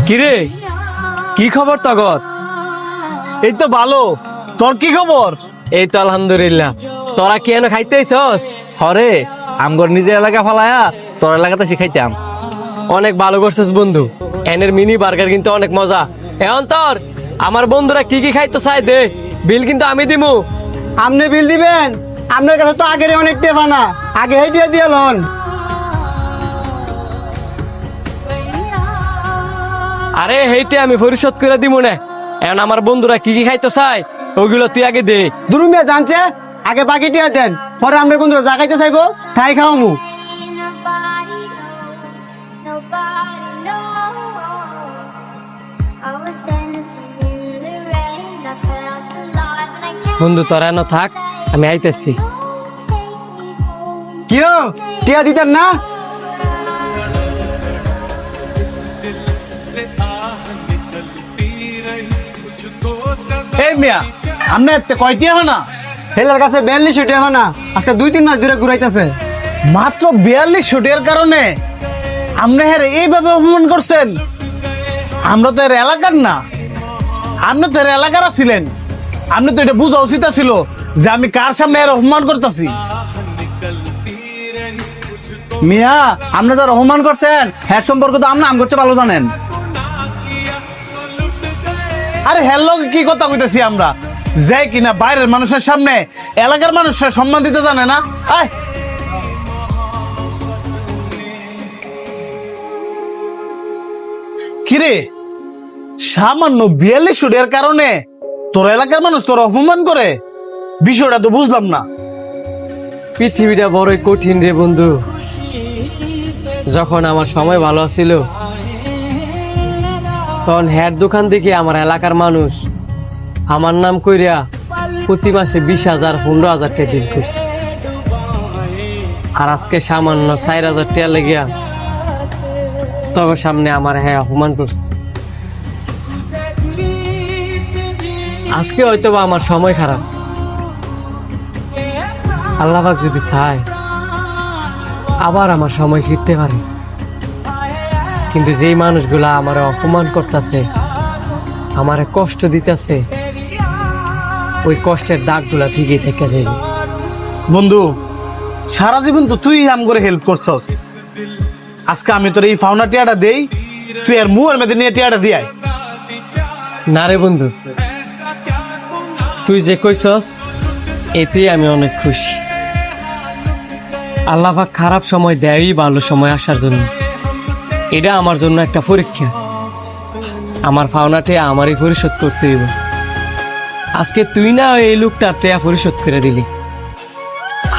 কিরে, কি খবর তগত? এই তো ভালো। তোর কি খবর? এই তো আলহামদুলিল্লাহ। তোরা কি এনে খাইতেছস? হরে, আমগর নিজের এলাকা ফালায়া তোর এলাকাতে শিখাইতাম। অনেক ভালো করছিস বন্ধু। এনের মিনি বার্গার কিন্তু অনেক মজা। এখন তোর আমার বন্ধুরা কি কি খাইতো চাই দে, বিল কিন্তু আমি দিমু। আপনি বিল দিবেন? আপনার কাছে তো আগের অনেক টেবা না, আগে হেঁটে দিয়ে লন। আরে হেইটে আমি পরিশোধ করে দিমু না। এখন আমার বন্ধুরা কি কি খাইতো চাই ওগুলো তুই আগে দে। দুরুমিয়া জানছে আগে বাকি টিয়া দেন, পরে আপনার বন্ধুরা জাগাইতে চাইবো তাই খাওয়ামু। Nobody knows, nobody knows. I was dancing in the rain, I felt alive and I can't বন্ধু তোরা এনে থাক, আমি আইতেছি। take me home. কিও টিয়া দিতেন না? এই মিয়া, আমনে এতে কয়টি হয় না? হেলার কাছে 42 টিয়া না, আজকে 2-3 মাস ধরে ঘুরাইতেছে। মাত্র 42 টাকার কারণে আমনে হেরে এইভাবে অপমান করছেন? আমরা তো এর এলাকার না, আপনি তো এর এলাকার ছিলেন। আপনি তো এটা বুঝা উচিত ছিল যে আমি কার সামনে এর অপমান করতেছি। মিয়া, আপনি যারা অপমান করছেন হ্যাঁ সম্পর্ক তো আপনি আম করছে ভালো জানেন। আরে হ্যার লোক কি কথা কইতেছি আমরা, যে কিনা বাইরের মানুষের সামনে এলাকার মানুষের সম্মান দিতে জানে না। আয় কিরে, সামান্য 42 টাকার কারণে তোর এলাকার মানুষ তোর অপমান করে? বিষয়টা তো বুঝলাম না। পৃথিবীটা বড়ই কঠিন রে বন্ধু। যখন আমার সময় ভালো ছিল তখন হ্যার দোকান থেকে আমার এলাকার মানুষ আমার নাম কইরা প্রতি মাসে 20,000 15,000 টাকা বিল করছে। আর আজকে সামান্য 4,000 টাকা লেগিয়া তখন সামনে আমার হ্যাঁ অপমান করছে। আজকে হয়তো বা আমার সময় খারাপ, আল্লাহ পাক যদি চায় আবার আমার সময় ফিরতে পারে। কিন্তু যেই মানুষগুলা আমার অপমান করতেছে, আমারে কষ্ট দিতেছে, ওই কষ্টের দাগগুলা ঠিকই থেকে যাবে। বন্ধু, সারা জীবন তো তুই আম করে হেল্প করছস। আজকে আমি তোর এই ফাউনা টিয়াটা দেই, তুই আর মুয়ের মধ্যে নিয়ে টিয়াটা দিয়াই। না রে বন্ধু, তুই যে কইছস এতেই আমি অনেক খুশি। আল্লাহ পাক খারাপ সময় দেয়ই ভালো সময় আসার জন্য। এটা আমার জন্য একটা পরীক্ষা। আমার পাওনাটা আমারই পরিশোধ করতে হইব। আজকে তুই না এই লোকটার টেয়া পরিশোধ করে দিলি,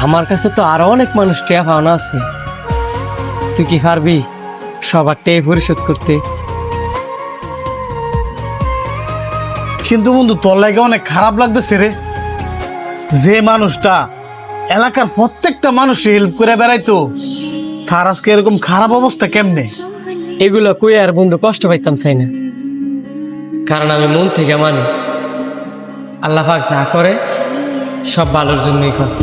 আমার কাছে তো আরো অনেক মানুষ টেয়া পাওনা আছে। তুই কি পারবি সবার টেয়া পরিশোধ করতে? কিন্তু বন্ধু, তোর লাগে অনেক খারাপ লাগতেছে রে। যে মানুষটা এলাকার প্রত্যেকটা মানুষ হেল্প করে বেড়াইতো, তার আজকে এরকম খারাপ অবস্থা কেমনে? এগুলো কই আর বন্ধু কষ্ট পাইতাম চাই না, কারণ আমি মন থেকে মানি আল্লাহ পাক যা করে সব ভালোর জন্যই করে।